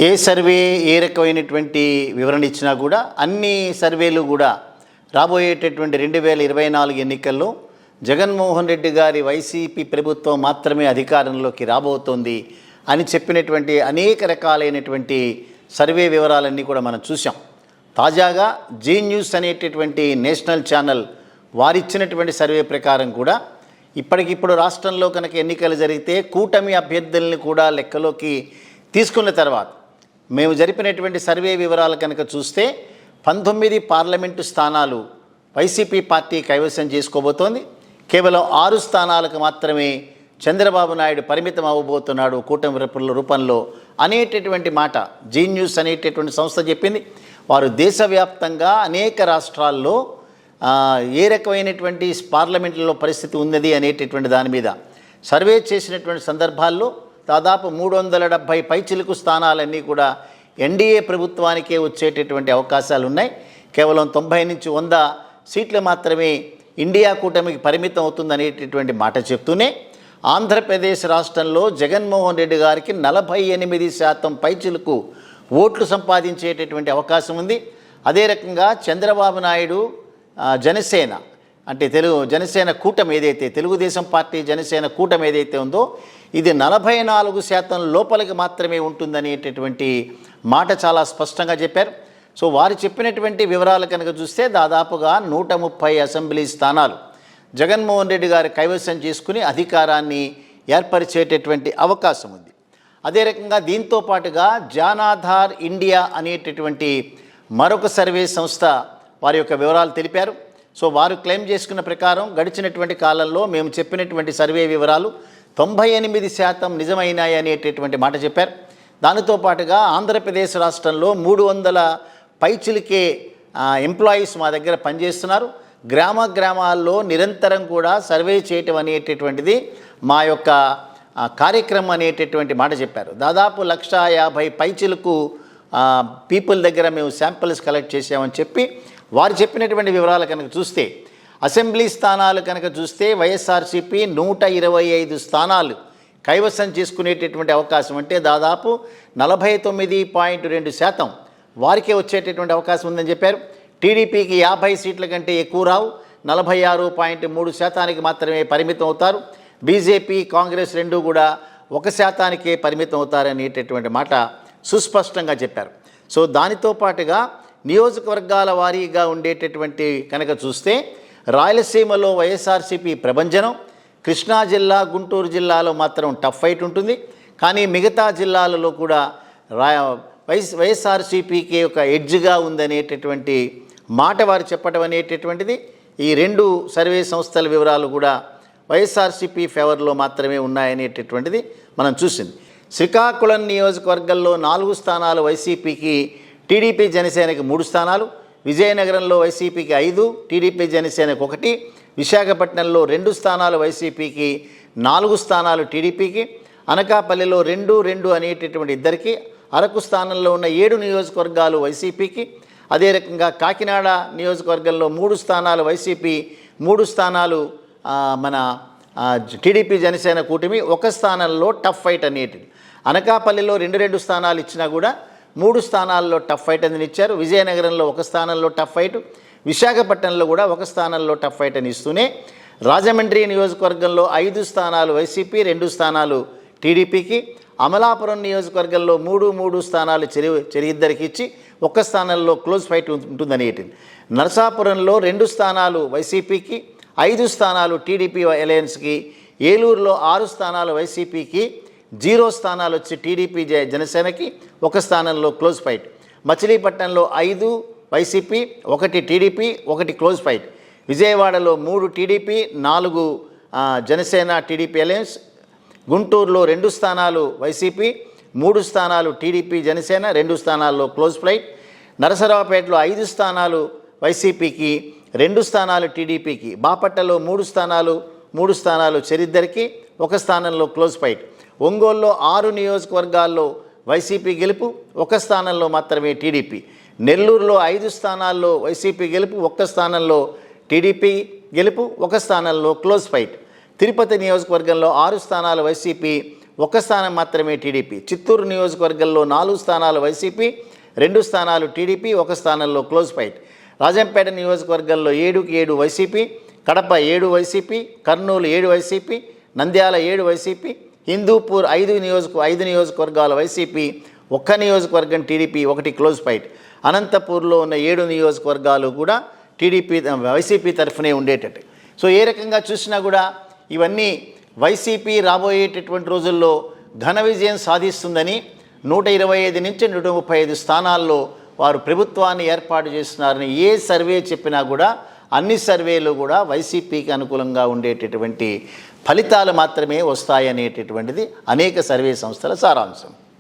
ఏ survey ఏ రకమైనటువంటి వివరణ ఇచ్చినా కూడా అన్ని సర్వేలు కూడా రాబోయేటటువంటి 2024 ఎన్నికల్లో జగన్మోహన్ రెడ్డి గారి వైసీపీ ప్రభుత్వం మాత్రమే అధికారంలోకి రాబోతోంది అని చెప్పినటువంటి అనేక రకాలైనటువంటి సర్వే వివరాలన్నీ కూడా మనం చూసాం. తాజాగా జీ న్యూస్ అనేటటువంటి నేషనల్ ఛానల్ వారిచ్చినటువంటి సర్వే ప్రకారం కూడా ఇప్పటికిప్పుడు రాష్ట్రంలో కనుక ఎన్నికలు జరిగితే కూటమి అభ్యర్థుల్ని కూడా లెక్కలోకి తీసుకున్న తర్వాత మేము జరిపినటువంటి సర్వే వివరాలు కనుక చూస్తే 19 పార్లమెంటు స్థానాలు వైసీపీ పార్టీ కైవసం చేసుకోబోతోంది. కేవలం 6 స్థానాలకు మాత్రమే చంద్రబాబు నాయుడు పరిమితం అవ్వబోతున్నాడు కూటమి రూపంలో అనేటటువంటి మాట జీ న్యూస్ అనేటటువంటి సంస్థ చెప్పింది. వారు దేశవ్యాప్తంగా అనేక రాష్ట్రాల్లో ఏ రకమైనటువంటి పార్లమెంట్లో పరిస్థితి ఉన్నది అనేటటువంటి దాని మీద సర్వే చేసినటువంటి సందర్భాల్లో దాదాపు 370 పైచిలుకు స్థానాలన్నీ కూడా ఎన్డీఏ ప్రభుత్వానికే వచ్చేటటువంటి అవకాశాలు ఉన్నాయి. కేవలం 90 నుంచి 100 సీట్లు మాత్రమే ఇండియా కూటమికి పరిమితం అవుతుందనేటటువంటి మాట చెప్తూనే ఆంధ్రప్రదేశ్ రాష్ట్రంలో జగన్మోహన్ రెడ్డి గారికి 48% పైచిలుకు ఓట్లు సంపాదించేటటువంటి అవకాశం ఉంది. అదే రకంగా చంద్రబాబు నాయుడు జనసేన అంటే జనసేన కూటమి ఏదైతే తెలుగుదేశం పార్టీ జనసేన కూటమి ఏదైతే ఉందో ఇది 44% లోపలికి మాత్రమే ఉంటుందనేటటువంటి మాట చాలా స్పష్టంగా చెప్పారు. సో వారు చెప్పినటువంటి వివరాలు కనుక చూస్తే దాదాపుగా 130 అసెంబ్లీ స్థానాలు జగన్మోహన్ రెడ్డి గారు కైవసం చేసుకుని అధికారాన్ని ఏర్పరిచేటటువంటి అవకాశం ఉంది. అదే రకంగా దీంతో పాటుగా జానాధార్ ఇండియా అనేటటువంటి మరొక సర్వే సంస్థ వారి యొక్క వివరాలు తెలిపారు. సో వారు క్లెయిమ్ చేసుకున్న ప్రకారం గడిచినటువంటి కాలంలో మేము చెప్పినటువంటి సర్వే వివరాలు 98% నిజమైనాయి అనేటటువంటి మాట చెప్పారు. దానితో పాటుగా ఆంధ్రప్రదేశ్ రాష్ట్రంలో 300 పైచిలికే ఎంప్లాయీస్ మా దగ్గర పనిచేస్తున్నారు. గ్రామాల్లో నిరంతరం కూడా సర్వే చేయటం అనేటటువంటిది మా యొక్క కార్యక్రమం అనేటటువంటి మాట చెప్పారు. దాదాపు 150 పైచిలకు పీపుల్ దగ్గర మేము శాంపిల్స్ కలెక్ట్ చేసామని చెప్పి వారు చెప్పినటువంటి వివరాలు కనుక చూస్తే అసెంబ్లీ స్థానాలు కనుక చూస్తే వైఎస్ఆర్సీపీ 125 స్థానాలు కైవసం చేసుకునేటటువంటి అవకాశం అంటే దాదాపు 49.2% వారికే వచ్చేటటువంటి అవకాశం ఉందని చెప్పారు. టీడీపీకి 50 సీట్ల కంటే ఎక్కువ రావు, 46.3% మాత్రమే పరిమితం అవుతారు. బీజేపీ కాంగ్రెస్ రెండూ కూడా 1%కే పరిమితం అవుతారనేటటువంటి మాట సుస్పష్టంగా చెప్పారు. సో దానితో పాటుగా నియోజకవర్గాల వారీగా ఉండేటటువంటి కనుక చూస్తే రాయలసీమలో వైఎస్ఆర్సీపీ ప్రభంజనం, కృష్ణా జిల్లా గుంటూరు జిల్లాలో మాత్రం టఫ్ ఫైట్ ఉంటుంది. కానీ మిగతా జిల్లాలలో కూడా వైఎస్ఆర్సీపీకి ఒక ఎడ్జ్గా ఉందనేటటువంటి మాట వారు చెప్పడం అనేటటువంటిది ఈ 2 సర్వే సంస్థల వివరాలు కూడా వైఎస్ఆర్సీపీ ఫేవర్లో మాత్రమే ఉన్నాయనేటటువంటిది మనం చూసింది. శ్రీకాకుళం నియోజకవర్గంలో 4 స్థానాలు వైసీపీకి, టీడీపీ జనసేనకి 3 స్థానాలు, విజయనగరంలో వైసీపీకి 5, టీడీపీ జనసేనకు 1, విశాఖపట్నంలో 2 స్థానాలు వైసీపీకి, 4 స్థానాలు టీడీపీకి, అనకాపల్లిలో 2 అనేటటువంటి ఇద్దరికి, అరకు స్థానంలో ఉన్న 7 నియోజకవర్గాలు వైసీపీకి, అదే రకంగా కాకినాడ నియోజకవర్గంలో 3 స్థానాలు వైసీపీ, 3 స్థానాలు మన టీడీపీ జనసేన కూటమి, 1 స్థానంలో టఫ్ ఫైట్ అనేటిది. అనకాపల్లిలో 2 స్థానాలు ఇచ్చినా కూడా 3 స్థానాల్లో టఫ్ ఫైట్ అని ఇచ్చారు. విజయనగరంలో 1 స్థానంలో టఫ్ ఫైట్, విశాఖపట్నంలో కూడా 1 స్థానంలో టఫ్ ఫైట్ అని ఇస్తూనే రాజమండ్రి నియోజకవర్గంలో 5 స్థానాలు వైసీపీ, 2 స్థానాలు టీడీపీకి, అమలాపురం నియోజకవర్గంలో 3 స్థానాలు చెరిద్దరికి ఇచ్చి 1 స్థానంలో క్లోజ్ ఫైట్ ఉంటుందనేటిది. నరసాపురంలో 2 స్థానాలు వైసీపీకి, 5 స్థానాలు టీడీపీ అలయన్స్కి, ఏలూరులో 6 స్థానాలు వైసీపీకి, 0 స్థానాలు వచ్చి టీడీపీ జనసేనకి, 1 స్థానంలో క్లోజ్ ఫైట్. మచిలీపట్నంలో 5 వైసీపీ, 1 టీడీపీ, 1 క్లోజ్ ఫైట్. విజయవాడలో 3 టీడీపీ, 4 జనసేన టీడీపీ అలయన్స్. గుంటూరులో 2 స్థానాలు వైసీపీ, 3 స్థానాలు టీడీపీ జనసేన, 2 స్థానాల్లో క్లోజ్ ఫైట్. నరసరావుపేటలో 5 స్థానాలు వైసీపీకి, 2 స్థానాలు టీడీపీకి. బాపట్లలో 3 స్థానాలు చెరిద్దరికి, 1 స్థానంలో క్లోజ్ ఫైట్. ఒంగోలులో 6 నియోజకవర్గాల్లో వైసీపీ గెలుపు, 1 స్థానంలో మాత్రమే టీడీపీ. నెల్లూరులో 5 స్థానాల్లో వైసీపీ గెలుపు, 1 స్థానంలో టీడీపీ గెలుపు, 1 స్థానంలో క్లోజ్ ఫైట్. తిరుపతి నియోజకవర్గంలో 6 స్థానాలు వైసీపీ, 1 స్థానం మాత్రమే టీడీపీ. చిత్తూరు నియోజకవర్గంలో 4 స్థానాలు వైసీపీ, 2 స్థానాలు టీడీపీ, 1 స్థానంలో క్లోజ్ ఫైట్. రాజంపేట నియోజకవర్గంలో 7కి 7 వైసీపీ, కడప 7 వైసీపీ, కర్నూలు 7 వైసీపీ, నంద్యాల 7 వైసీపీ, హిందూపూర్ 5 నియోజకవర్గాల వైసీపీ, 1 నియోజకవర్గం టీడీపీ, 1 క్లోజ్ ఫైట్. అనంతపూర్లో ఉన్న 7 నియోజకవర్గాలు కూడా టీడీపీ వైసీపీ తరఫునే ఉండేటట్టు. సో ఏ రకంగా చూసినా కూడా ఇవన్నీ వైసీపీ రాబోయేటటువంటి రోజుల్లో ఘన విజయం సాధిస్తుందని, 125 నుంచి 135 స్థానాల్లో వారు ప్రభుత్వాన్ని ఏర్పాటు చేస్తున్నారని ఏ సర్వే చెప్పినా కూడా అన్ని సర్వేలు కూడా వైసీపీకి అనుకూలంగా ఉండేటటువంటి ఫలితాలు మాత్రమే వస్తాయనేటటువంటిది అనేక సర్వే సంస్థల సారాంశం.